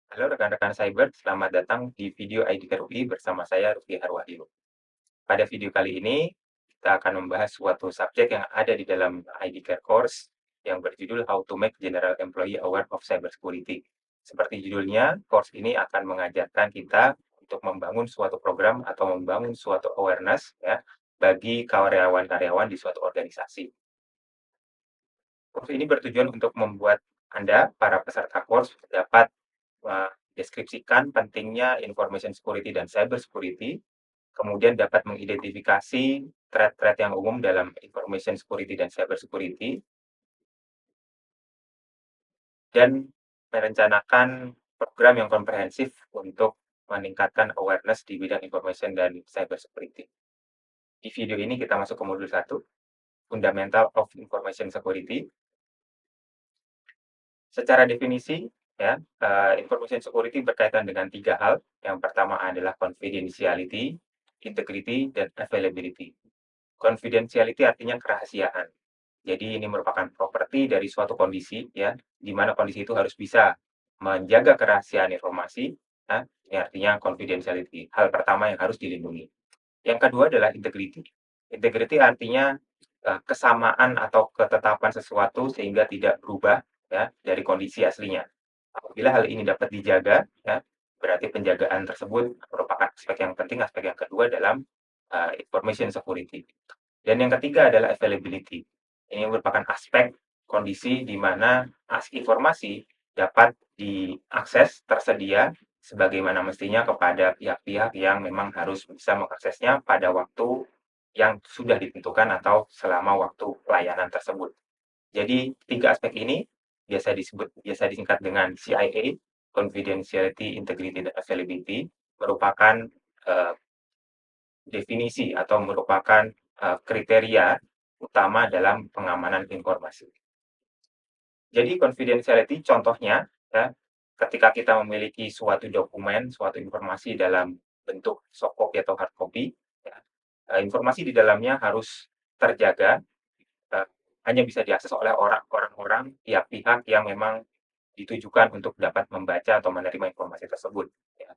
Halo rekan-rekan cyber, selamat datang di video IDCare UI bersama saya Rufy Harwahyu. Pada video kali ini, kita akan membahas suatu subjek yang ada di dalam IDCare course yang berjudul How to Make General Employee Aware of Cybersecurity. Seperti judulnya, course ini akan mengajarkan kita untuk membangun suatu program atau membangun suatu awareness ya bagi karyawan-karyawan di suatu organisasi. Course ini bertujuan untuk membuat Anda, para peserta course, dapat mendeskripsikan pentingnya information security dan cyber security, kemudian dapat mengidentifikasi threat-threat yang umum dalam information security dan cyber security, dan merencanakan program yang komprehensif untuk meningkatkan awareness di bidang information dan cyber security. Di video ini kita masuk ke modul 1, Fundamental of Information Security. Secara definisi, ya, information security berkaitan dengan 3 hal. Yang pertama adalah confidentiality, integrity, dan availability. Confidentiality artinya kerahasiaan. Jadi ini merupakan properti dari suatu kondisi, ya, di mana kondisi itu harus bisa menjaga kerahasiaan informasi, ya. Ini artinya confidentiality, hal pertama yang harus dilindungi. Yang kedua adalah integrity. Integrity artinya kesamaan atau ketetapan sesuatu sehingga tidak berubah ya dari kondisi aslinya. Apabila hal ini dapat dijaga, ya, berarti penjagaan tersebut merupakan aspek yang penting, aspek yang kedua dalam information security. Dan yang ketiga adalah availability. Ini merupakan aspek kondisi di mana informasi dapat diakses, tersedia sebagaimana mestinya kepada pihak-pihak yang memang harus bisa mengaksesnya pada waktu yang sudah ditentukan atau selama waktu pelayanan tersebut. Jadi, 3 aspek ini biasa disingkat dengan CIA, Confidentiality, Integrity, dan Availability, merupakan definisi atau merupakan kriteria utama dalam pengamanan informasi. Jadi confidentiality contohnya, ya, ketika kita memiliki suatu dokumen, suatu informasi dalam bentuk soft copy atau hard copy, ya, informasi di dalamnya harus terjaga, eee, hanya bisa diakses oleh orang-orang, pihak-pihak yang memang ditujukan untuk dapat membaca atau menerima informasi tersebut, ya.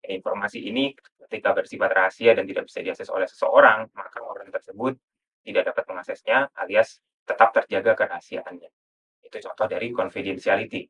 Informasi ini ketika bersifat rahasia dan tidak bisa diakses oleh seseorang, maka orang tersebut tidak dapat mengaksesnya alias tetap terjaga kerahasiaannya. Itu contoh dari confidentiality.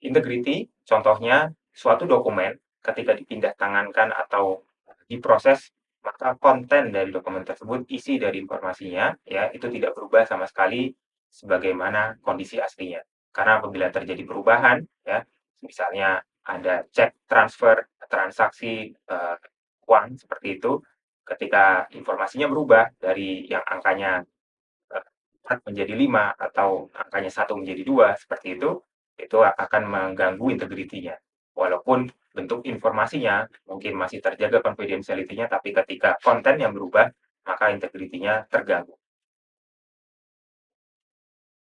Integrity, contohnya suatu dokumen ketika dipindah tangankan atau diproses, maka konten dari dokumen tersebut, isi dari informasinya, ya, itu tidak berubah sama sekali sebagaimana kondisi aslinya. Karena apabila terjadi perubahan, ya, misalnya ada cek transfer, transaksi uang seperti itu, ketika informasinya berubah dari yang angkanya 4 menjadi 5 atau angkanya 1 menjadi 2 seperti itu akan mengganggu integritinya. Walaupun bentuk informasinya mungkin masih terjaga confidentiality-nya, tapi ketika konten yang berubah, maka integritinya terganggu.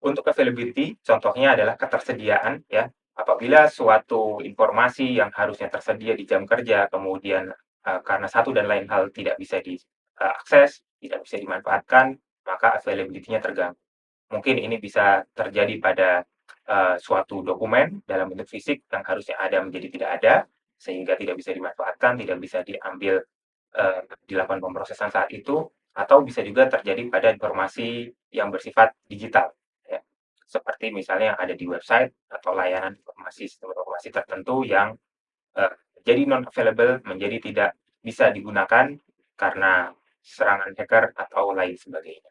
Untuk availability, contohnya adalah ketersediaan, ya. Apabila suatu informasi yang harusnya tersedia di jam kerja, kemudian karena satu dan lain hal tidak bisa diakses, tidak bisa dimanfaatkan, maka availability-nya terganggu. Mungkin ini bisa terjadi pada suatu dokumen dalam bentuk fisik yang harusnya ada menjadi tidak ada, sehingga tidak bisa dimanfaatkan, tidak bisa diambil, dilakukan pemrosesan saat itu, atau bisa juga terjadi pada informasi yang bersifat digital, ya. Seperti misalnya yang ada di website atau layanan sistem informasi tertentu yang jadi non available, menjadi tidak bisa digunakan karena serangan hacker atau lain sebagainya.